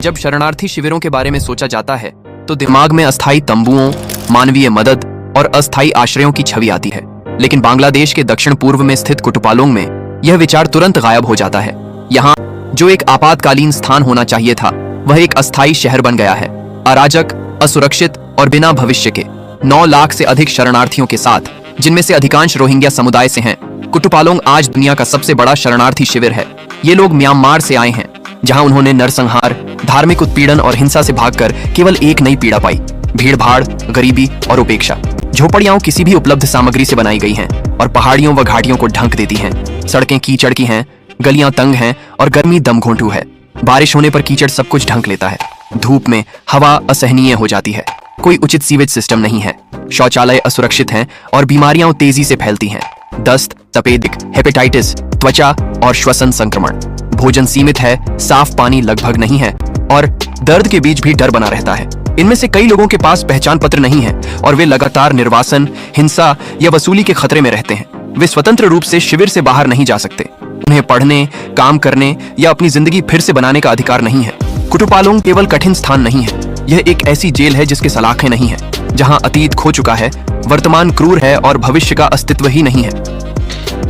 जब शरणार्थी शिविरों के बारे में सोचा जाता है तो दिमाग में अस्थायी तंबुओं, मानवीय मदद और अस्थायी आश्रयों की छवि आती है। लेकिन बांग्लादेश के दक्षिण पूर्व में स्थित कुटुपालोंग में यह विचार तुरंत गायब हो जाता है। यहाँ जो एक आपातकालीन स्थान होना चाहिए था, वह एक अस्थायी शहर बन गया है। अराजक, असुरक्षित और बिना भविष्य के 9 लाख से अधिक शरणार्थियों के साथ, जिनमें से अधिकांश रोहिंग्या समुदाय से हैं, कुटुपालोंग आज दुनिया का सबसे बड़ा शरणार्थी शिविर है। ये लोग म्यांमार से आए हैं, जहां उन्होंने नरसंहार, धार्मिक उत्पीड़न और हिंसा से भागकर केवल एक नई पीड़ा पाई: भीड़-भाड़, गरीबी और उपेक्षा। झोपड़ियां किसी भी उपलब्ध सामग्री से बनाई गई हैं और पहाड़ियों व घाटियों को ढक देती हैं। सड़कें कीचड़ की हैं, गलियां तंग हैं और गर्मी दमघोंटू है। बारिश होने पर कीचड़ सब कुछ ढक लेता है। धूप में हवा असहनीय हो जाती है। कोई उचित सीवेज सिस्टम नहीं है। शौचालय असुरक्षित हैं और बीमारियां तेजी से फैलती हैं: दस्त, तपेदिक, हेपेटाइटिस, त्वचा और श्वसन संक्रमण। भोजन सीमित है, साफ पानी लगभग नहीं है और दर्द के बीच भी डर बना रहता है। इनमें से कई लोगों के पास पहचान पत्र नहीं है और वे लगातार निर्वासन, हिंसा या वसूली के खतरे में रहते हैं। वे स्वतंत्र रूप से शिविर से बाहर नहीं जा सकते। उन्हें पढ़ने, काम करने या अपनी जिंदगी फिर से बनाने का अधिकार नहीं है। कुटुपालोंग केवल कठिन स्थान नहीं है, यह एक ऐसी जेल है जिसके सलाखें नहीं है, जहां अतीत खो चुका है, वर्तमान क्रूर है और भविष्य का अस्तित्व ही नहीं है।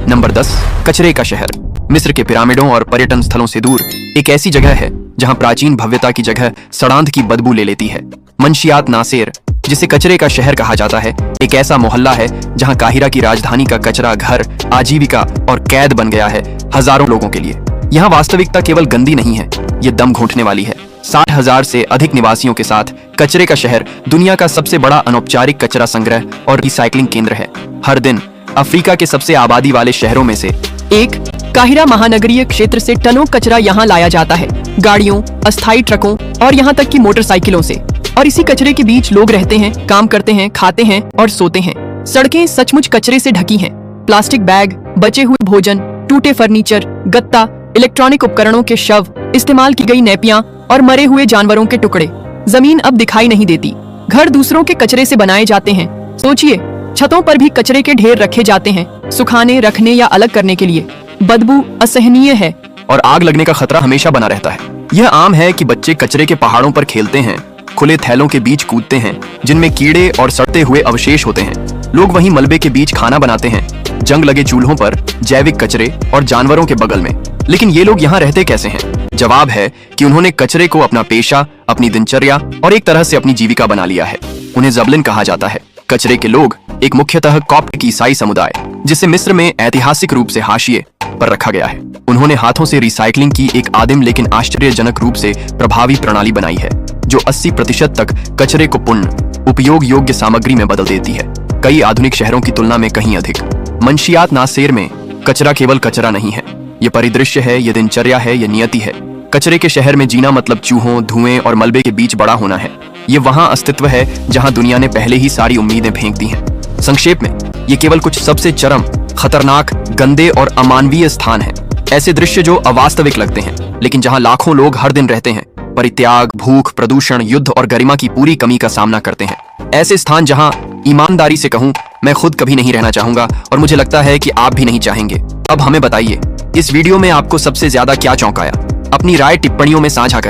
नंबर 10, कचरे का शहर। मिस्र के पिरामिडों और पर्यटन स्थलों से दूर एक ऐसी जगह है जहां प्राचीन भव्यता की जगह सड़ांध की बदबू ले लेती है। मंशियात नासेर, जिसे कचरे का शहर कहा जाता है, एक ऐसा मोहल्ला है जहां काहिरा की राजधानी का कचरा घर, आजीविका और कैद बन गया है हजारों लोगों के लिए। यहाँ वास्तविकता केवल गंदी नहीं है, ये दम घोंटने वाली है। 60,000 से अधिक निवासियों के साथ कचरे का शहर दुनिया का सबसे बड़ा अनौपचारिक कचरा संग्रह और रिसाइकलिंग केंद्र है। हर दिन अफ्रीका के सबसे आबादी वाले शहरों में से एक काहिरा महानगरीय क्षेत्र से टनों कचरा यहाँ लाया जाता है, गाड़ियों, अस्थायी ट्रकों और यहाँ तक कि मोटरसाइकिलों से। और इसी कचरे के बीच लोग रहते हैं, काम करते हैं, खाते हैं और सोते हैं। सड़कें सचमुच कचरे से ढकी हैं। प्लास्टिक बैग, बचे हुए भोजन, टूटे फर्नीचर, गत्ता, इलेक्ट्रॉनिक उपकरणों के शव, इस्तेमाल की गई नेपियां और मरे हुए जानवरों के टुकड़े। जमीन अब दिखाई नहीं देती। घर दूसरों के कचरे से बनाए जाते हैं। सोचिए, छतों पर भी कचरे के ढेर रखे जाते हैं, सुखाने, रखने या अलग करने के लिए। बदबू असहनीय है और आग लगने का खतरा हमेशा बना रहता है। यह आम है कि बच्चे कचरे के पहाड़ों पर खेलते हैं, खुले थैलों के बीच कूदते हैं जिनमें कीड़े और सड़ते हुए अवशेष होते हैं। लोग वहीं मलबे के बीच खाना बनाते हैं, जंग लगे चूल्हों पर, जैविक कचरे और जानवरों के बगल में। लेकिन ये लोग यहाँ रहते कैसे हैं? जवाब है कि उन्होंने कचरे को अपना पेशा, अपनी दिनचर्या और एक तरह से अपनी जीविका बना लिया है। उन्हें ज़बलिन कहा जाता है। कचरे के लोग एक मुख्यतः कॉप्ट ईसाई समुदाय, जिसे मिस्र में ऐतिहासिक रूप से हाशिए पर रखा गया है। उन्होंने हाथों से रिसाइकलिंग की एक आदिम लेकिन आश्चर्यजनक रूप से प्रभावी प्रणाली बनाई है, जो 80% तक कचरे को पुनः उपयोग योग्य सामग्री में बदल देती है, कई आधुनिक शहरों की तुलना में कहीं अधिक। मंशियात नासेर में कचरा केवल कचरा नहीं है, ये परिदृश्य है, ये दिनचर्या है, ये नियति है। कचरे के शहर में जीना मतलब चूहों, धुएं और मलबे के बीच बड़ा होना है। ये वहां अस्तित्व है जहां दुनिया ने पहले ही सारी उम्मीदें फेंक दी हैं। संक्षेप में, ये केवल कुछ सबसे चरम, खतरनाक, गंदे और अमानवीय स्थान हैं। ऐसे दृश्य जो अवास्तविक लगते हैं, लेकिन जहां लाखों लोग हर दिन रहते हैं, परित्याग, भूख, प्रदूषण, युद्ध और गरिमा की पूरी कमी का सामना करते हैं। ऐसे स्थान जहां ईमानदारी से कहूं, मैं खुद कभी नहीं रहना चाहूंगा और मुझे लगता है कि आप भी नहीं चाहेंगे। अब हमें बताइए, इस वीडियो में आपको सबसे ज्यादा क्या चौंकाया? अपनी राय टिप्पणियों में साझा करें।